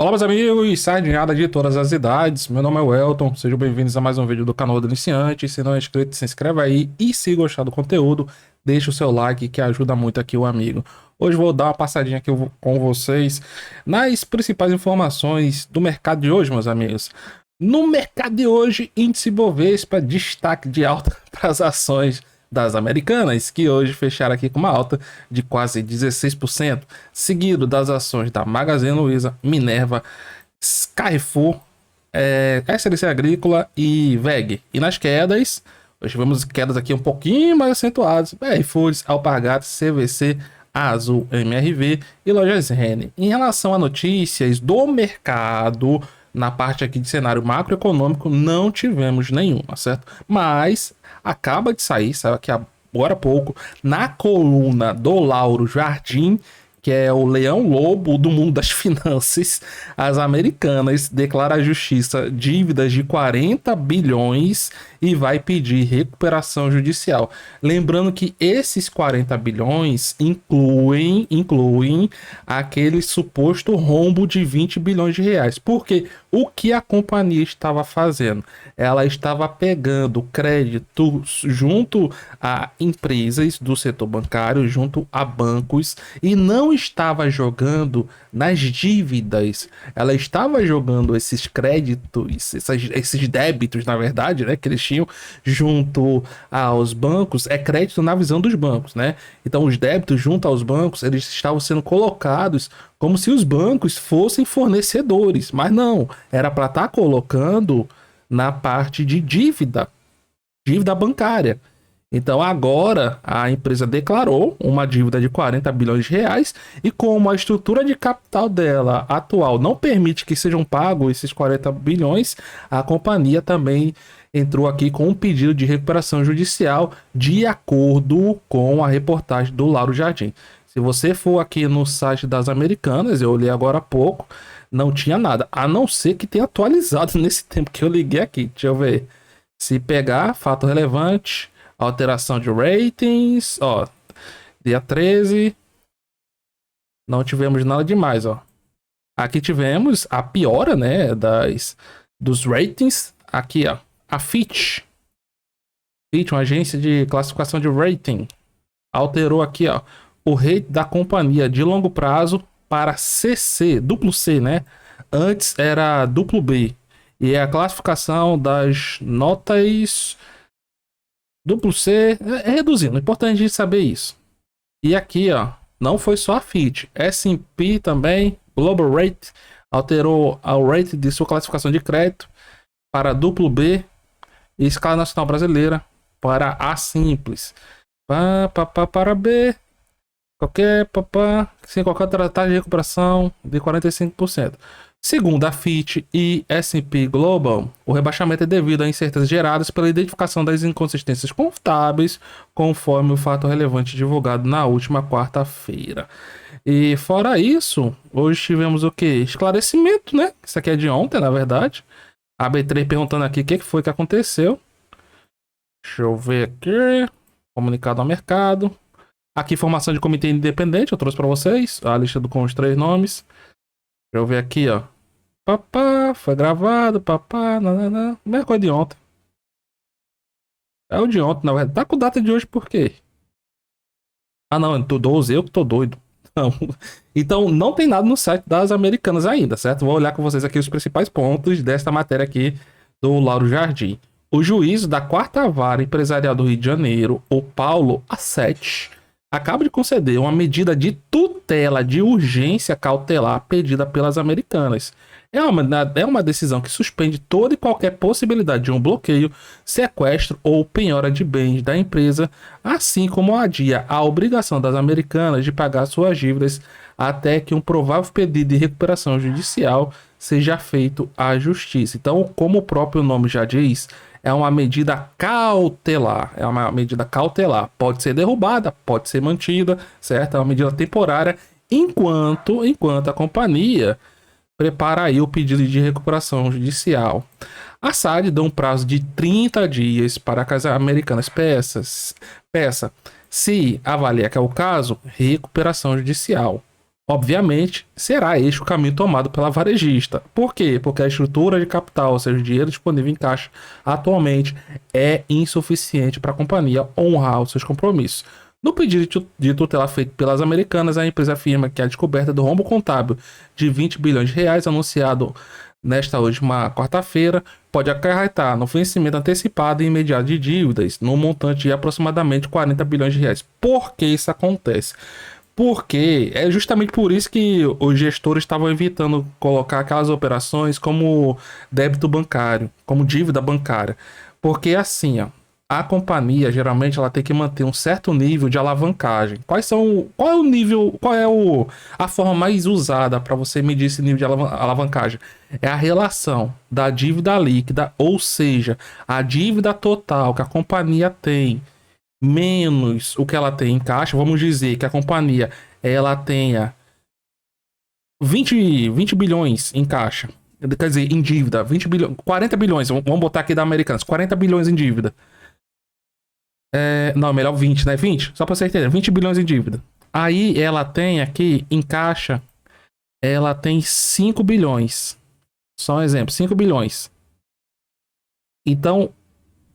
Olá, meus amigos, sardinhada de todas as idades. Meu nome é Welton, sejam bem-vindos a mais um vídeo do canal do Iniciante. Se não é inscrito, se inscreve aí e se gostar do conteúdo, deixa o seu like que ajuda muito aqui o amigo. Hoje vou dar uma passadinha aqui com vocês nas principais informações do mercado de hoje, meus amigos. No mercado de hoje, índice Bovespa, destaque de alta para as ações das Americanas, que hoje fecharam aqui com uma alta de quase 16%, seguido das ações da Magazine Luiza, Minerva, Carrefour, SLC Agrícola e VEG. E nas quedas, hoje tivemos quedas aqui um pouquinho mais acentuadas, BR Foods, Alpargatas, CVC, Azul, MRV e Lojas Renner. Em relação a notícias do mercado, na parte aqui de cenário macroeconômico, não tivemos nenhuma, certo? Mas acaba de sair, saiu aqui agora há pouco, na coluna do Lauro Jardim, que é o leão lobo do mundo das finanças, as Americanas declaram à justiça dívidas de 40 bilhões e vai pedir recuperação judicial. Lembrando que esses 40 bilhões incluem aquele suposto rombo de 20 bilhões de reais. Porque o que a companhia estava fazendo? Ela estava pegando crédito junto a empresas do setor bancário, junto a bancos, e não estava jogando nas dívidas. Ela estava jogando esses créditos, esses débitos, na verdade, né, que eles tinham junto aos bancos, é crédito na visão dos bancos, né? Então, os débitos junto aos bancos, eles estavam sendo colocados como se os bancos fossem fornecedores, mas não, era para estar colocando na parte de dívida bancária. Então agora a empresa declarou uma dívida de 40 bilhões de reais e como a estrutura de capital dela atual não permite que sejam pagos esses 40 bilhões, a companhia também entrou aqui com um pedido de recuperação judicial de acordo com a reportagem do Lauro Jardim. Se você for aqui no site das Americanas, eu olhei agora há pouco, não tinha nada, a não ser que tenha atualizado nesse tempo que eu liguei aqui. Deixa eu ver. Se pegar, fato relevante, alteração de ratings, ó, dia 13, não tivemos nada demais, ó. Aqui tivemos a piora, né, dos ratings, aqui, ó, a Fitch, uma agência de classificação de rating, alterou aqui, ó, o rate da companhia de longo prazo para CC, duplo C, né? Antes era duplo B. E a classificação das notas duplo C é reduzindo. É importante a gente saber isso. E aqui, ó, não foi só a Fitch. S&P também, Global Rate, alterou o rate de sua classificação de crédito para duplo B e escala nacional brasileira para A simples. Para B, sem qualquer taxa de recuperação de 45%. Segundo a Fitch e S&P Global, o rebaixamento é devido a incertezas geradas pela identificação das inconsistências contábeis, conforme o fato relevante divulgado na última quarta-feira. E fora isso, hoje tivemos o que? Esclarecimento, né? Isso aqui é de ontem, na verdade. A B3 perguntando aqui o que foi que aconteceu. Deixa eu ver aqui. Comunicado ao mercado. Aqui, formação de comitê independente, eu trouxe para vocês a lista com os 3 nomes. Deixa eu ver aqui, ó. Foi gravado, nanana. Mesma coisa de ontem. É o de ontem, na verdade. Tá com data de hoje por quê? Ah, não, eu tô 12, eu que tô doido. Não. Então, não tem nada no site das Americanas ainda, certo? Vou olhar com vocês aqui os principais pontos desta matéria aqui do Lauro Jardim. O juízo da 4ª Vara Empresarial do Rio de Janeiro, o Paulo A7, acaba de conceder uma medida de tutela de urgência cautelar pedida pelas Americanas. É uma decisão que suspende toda e qualquer possibilidade de um bloqueio, sequestro ou penhora de bens da empresa, assim como adia a obrigação das Americanas de pagar suas dívidas até que um provável pedido de recuperação judicial seja feito à justiça. Então, como o próprio nome já diz, é uma medida cautelar. É uma medida cautelar. Pode ser derrubada, pode ser mantida, certo? É uma medida temporária, enquanto a companhia prepara aí o pedido de recuperação judicial. A SAD deu um prazo de 30 dias para que as Americanas peça, se avaliar que é o caso, recuperação judicial. obviamente, será este o caminho tomado pela varejista. Por quê? Porque a estrutura de capital, ou seja, o dinheiro disponível em caixa atualmente é insuficiente para a companhia honrar os seus compromissos. No pedido de tutela feito pelas Americanas, a empresa afirma que a descoberta do rombo contábil de 20 bilhões de reais anunciado nesta última quarta-feira pode acarretar no vencimento antecipado e imediato de dívidas no montante de aproximadamente 40 bilhões de reais. Por que isso acontece? Porque é justamente por isso que os gestores estavam evitando colocar aquelas operações como débito bancário, como dívida bancária. Porque assim, ó, a companhia geralmente ela tem que manter um certo nível de alavancagem. Qual é o nível, a forma mais usada para você medir esse nível de alavancagem? É a relação da dívida líquida, ou seja, a dívida total que a companhia tem menos o que ela tem em caixa. Vamos dizer que a companhia ela tenha 20 bilhões em caixa, quer dizer, em dívida, 20 bilhões, 40 bilhões, vamos botar aqui da Americanas, 40 bilhões em dívida. Não, melhor 20, né? 20, só pra você entender, 20 bilhões em dívida. Aí ela tem aqui em caixa, ela tem 5 bilhões. Só um exemplo, 5 bilhões. Então,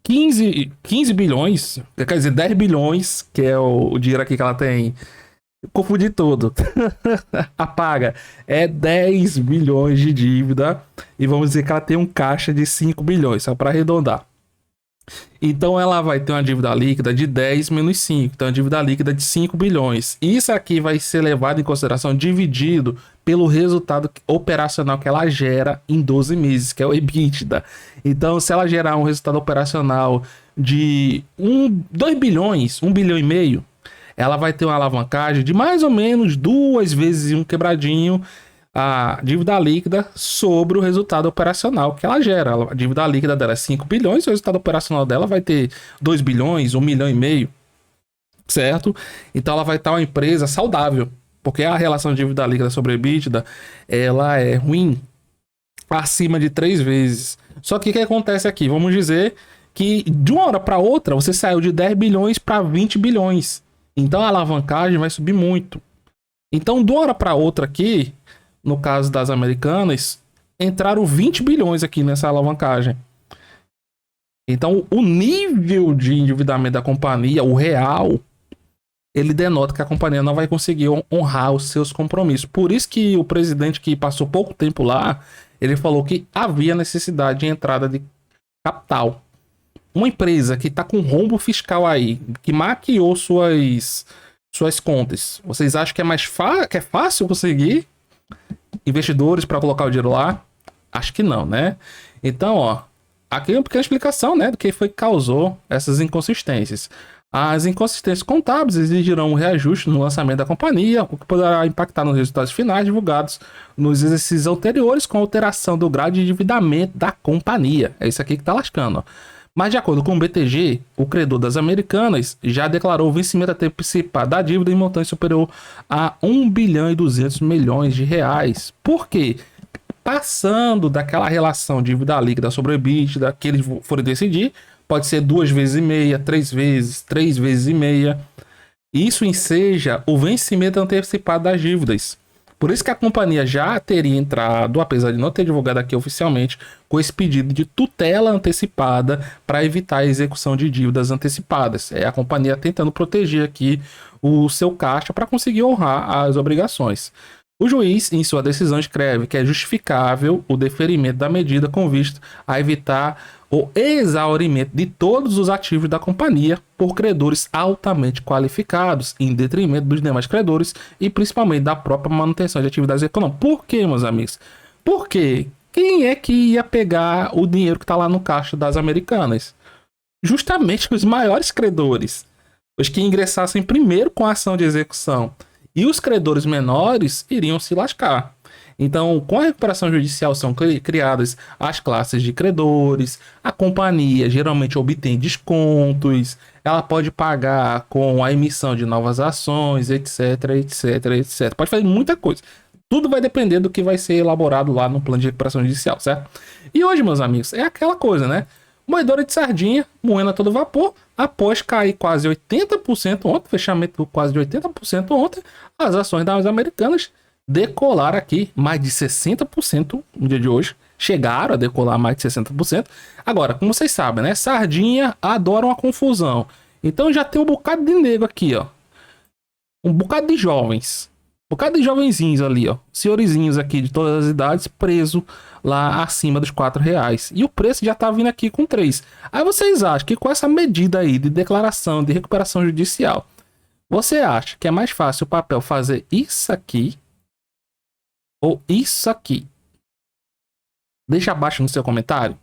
15 bilhões, quer dizer, 10 bilhões, que é o dinheiro aqui que ela tem. Eu confundi tudo. Apaga. É 10 bilhões de dívida. E vamos dizer que ela tem um caixa de 5 bilhões, só para arredondar. Então ela vai ter uma dívida líquida de 10 menos 5. Então a dívida líquida de 5 bilhões. Isso aqui vai ser levado em consideração dividido pelo resultado operacional que ela gera em 12 meses, que é o EBITDA. Então se ela gerar um resultado operacional de 2 bilhões, 1 bilhão e meio, ela vai ter uma alavancagem de mais ou menos 2 vezes um quebradinho a dívida líquida sobre o resultado operacional que ela gera. A dívida líquida dela é 5 bilhões, o resultado operacional dela vai ter 2 bilhões, 1 milhão e meio, certo? Então ela vai estar uma empresa saudável, porque a relação de dívida líquida sobre EBITDA, ela é ruim, acima de 3 vezes. Só que o que acontece aqui? Vamos dizer que de uma hora para outra você saiu de 10 bilhões para 20 bilhões. Então a alavancagem vai subir muito. Então de uma hora para outra aqui, no caso das Americanas, entraram 20 bilhões aqui nessa alavancagem. Então, o nível de endividamento da companhia, o real, ele denota que a companhia não vai conseguir honrar os seus compromissos. Por isso que o presidente, que passou pouco tempo lá, ele falou que havia necessidade de entrada de capital. Uma empresa que está com rombo fiscal aí, que maquiou suas contas, vocês acham que é fácil conseguir investidores para colocar o dinheiro lá? Acho que não, né? Então, ó, aqui é uma pequena explicação, né, do que foi que causou essas inconsistências. As inconsistências contábeis exigirão um reajuste no lançamento da companhia, o que poderá impactar nos resultados finais divulgados nos exercícios anteriores, com alteração do grau de endividamento da companhia. É isso aqui que tá lascando, ó. Mas, de acordo com o BTG, o credor das Americanas já declarou o vencimento antecipado da dívida em montante superior a 1 bilhão e 200 milhões de reais. Por quê? Passando daquela relação dívida líquida sobre o EBITDA que eles forem decidir, pode ser 2 vezes e meia, 3 vezes e meia. Isso enseja o vencimento antecipado das dívidas. Por isso que a companhia já teria entrado, apesar de não ter divulgado aqui oficialmente, com esse pedido de tutela antecipada para evitar a execução de dívidas antecipadas. É a companhia tentando proteger aqui o seu caixa para conseguir honrar as obrigações. O juiz, em sua decisão, escreve que é justificável o deferimento da medida com vista a evitar o exaurimento de todos os ativos da companhia por credores altamente qualificados, em detrimento dos demais credores e principalmente da própria manutenção de atividades econômicas. Por quê, meus amigos? Porque quem é que ia pegar o dinheiro que está lá no caixa das Americanas? Justamente os maiores credores, os que ingressassem primeiro com a ação de execução. E os credores menores iriam se lascar. Então, com a recuperação judicial são criadas as classes de credores, a companhia geralmente obtém descontos, ela pode pagar com a emissão de novas ações, etc, etc, etc. Pode fazer muita coisa. Tudo vai depender do que vai ser elaborado lá no plano de recuperação judicial, certo? E hoje, meus amigos, é aquela coisa, né? Moedora de sardinha, moendo a todo vapor, após cair quase 80% ontem, fechamento quase de 80% ontem, as ações das americanas decolaram aqui mais de 60% no dia de hoje. Chegaram a decolar mais de 60%. Agora, como vocês sabem, né? Sardinha adora uma confusão. Então já tem um bocado de nego aqui, ó. Um bocado de jovens. Um bocado de jovenzinhos ali, ó. Senhorizinhos aqui de todas as idades preso lá acima dos R$ 4. E o preço já tá vindo aqui com 3. Aí vocês acham que com essa medida aí de declaração de recuperação judicial, você acha que é mais fácil o papel fazer isso aqui ou isso aqui? Deixa abaixo no seu comentário.